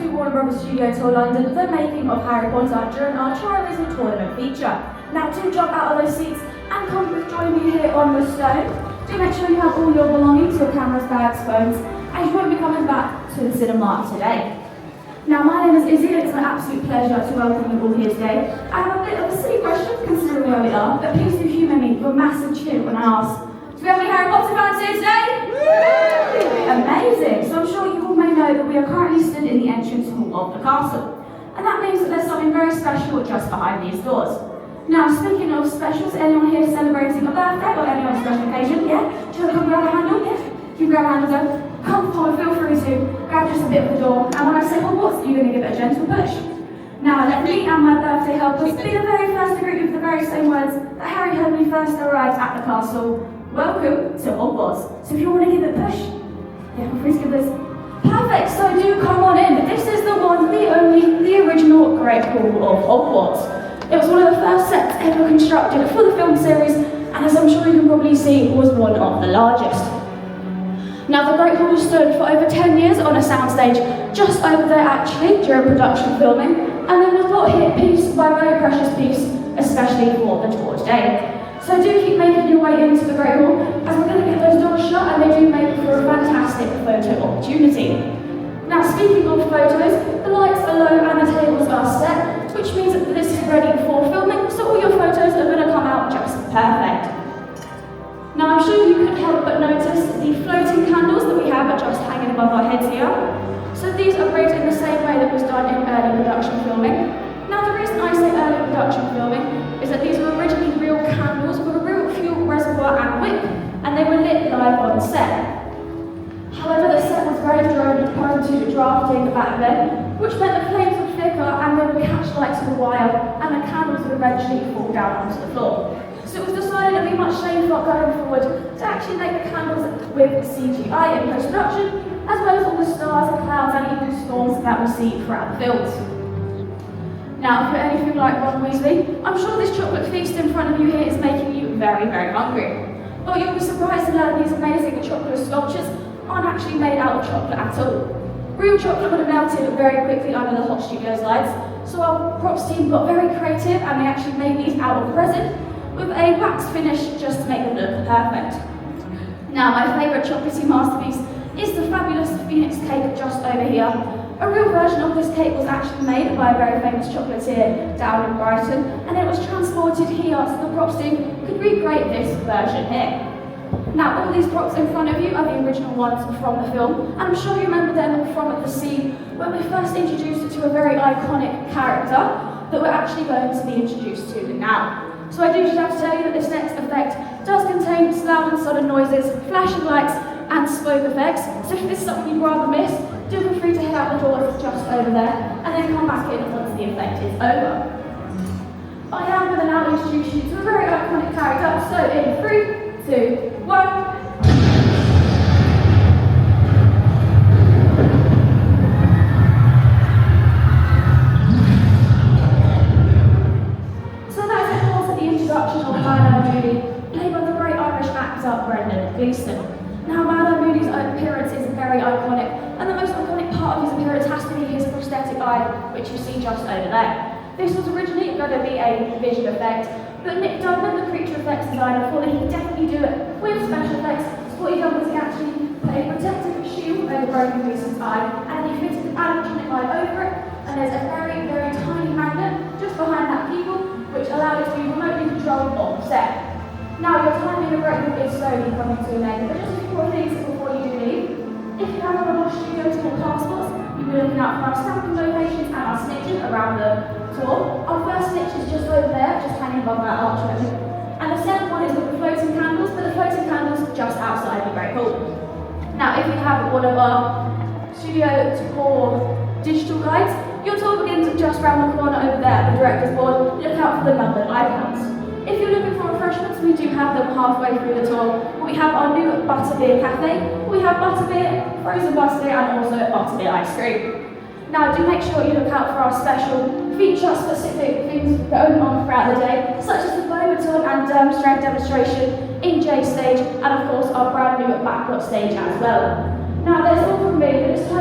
to Warner Brothers Studio Tour London, the making of Harry Potter during our Triwizard Tournament feature. Now do jump out of those seats and come join me here on the stone. Do make sure you have all your belongings, your cameras, bags, phones, and you won't be coming back to the cinema today. Now my name is Izzy and it's my absolute pleasure to welcome you all here today. I have a bit of a silly question considering where we are, but please do humour me with a massive cheer when I ask, do we have any Harry Potter fans here today? Amazing! So I'm sure you all may know that we are currently stood in the entrance hall of the castle. And that means that there's something very special just behind these doors. Now, speaking of specials, anyone here celebrating a birthday or any other special occasion? Yeah? Do you want to come grab a handle? Yeah? You can grab a handle then. Come forward, feel free to grab just a bit of the door. And when I say Hogwarts, you're going to give it a gentle push. Now, let me and my birthday helpers be the very first to greet you with the very same words that Harry heard when he first arrived at the castle. Welcome to Hogwarts. So if you want to give it a push, yeah, feel free to give this. Perfect, so do come on in. This is the one, the only, the original Great Hall of Hogwarts. It was one of the first sets ever constructed for the film series, and as I'm sure you can probably see, was one of the largest. Now the Great Hall stood for over 10 years on a soundstage just over there actually during production filming, and then was brought here piece by very precious piece, especially for the tour today. So do keep making your way into the Great Hall, as we're going to get those doors shut and they do make for a fantastic photo opportunity. Now speaking of photos, the lights are low and the tables are set, which means that this is ready for filming, so all your photos are going to come out just perfect. Now I'm sure you couldn't help but notice the floating candles that we have are just hanging above our heads here. So these are rigged in the same way that was done in early production filming. Now the reason I say early production filming is that these were originally real candles with a real fuel reservoir and wick, and they were lit live on set. However, the set was very prone to drafting back then, which meant the flames were thicker and they would catch light to the wire, and the candles would eventually fall down onto the floor. So it was decided it would be much safer going forward to actually make the candles with CGI in post-production, as well as all the stars, clouds, and even storms that we see throughout the films. Now, if you're anything like Ron Weasley, I'm sure this chocolate feast in front of you here is making you very, very hungry. But you'll be surprised to learn these amazing chocolate sculptures aren't actually made out of chocolate at all. Real chocolate would have melted very quickly under the hot studio slides, so our props team got very creative and they actually made these out of resin with a wax finish just to make them look perfect. Now, my favourite chocolatey masterpiece is the fabulous Phoenix cake just over here. A real version of this cake was actually made by a very famous chocolatier down in Brighton, and it was transported here so the props team could recreate this version here. Now, all these props in front of you are the original ones from the film, and I'm sure you remember them from the scene when we first introduced it to a very iconic character that we're actually going to be introduced to now. So I do just have to tell you that this next effect does contain loud and sudden noises, flashing lights, and smoke effects. So if this is something you'd rather miss, do feel free to head out the doors just over there, and then come back in once the effect is over. I am going to now introduce you to a very iconic character. So in 3, 2, 1. Mad-Eye Moody, played by the great Irish actor Brendan Gleeson. Now, Mad-Eye Moody's appearance is very iconic, and the most iconic part of his appearance has to be his prosthetic eye, which you see just over there. This was originally going to be a vision effect, but Nick Dublin, the creature effects designer, thought that he could definitely do it with special effects. So what he done was he actually put a protective shield over Brendan Gleeson's eye, and he fitted an animatronic eye over it, and there's a very, very tiny magnet just behind that keyboard, which allowed it to be remotely controlled on the set. Now, your time in the Great Hall is slowly coming to an end, but just a few more things before you do leave. If you have one of our studio tour passports, you'll be looking out for our stamping locations and our snitches around the tour. Our first snitch is just over there, just hanging above that archway. And the second one is with the floating candles, but the floating candles just outside the Great Hall. Now, if you have one of our studio tour digital guides, your tour begins just round the corner over there at the director's board. Look out for the numbered icons. If you're looking for refreshments, we do have them halfway through the tour. We have our new butterbeer cafe, we have butterbeer, frozen butterbeer, and also butterbeer ice cream. Now, do make sure you look out for our special feature-specific things going on throughout the day, such as the Bobaton and Durmstrang demonstration in J stage, and of course our brand new backlot stage as well. Now, there's all from me, but it's time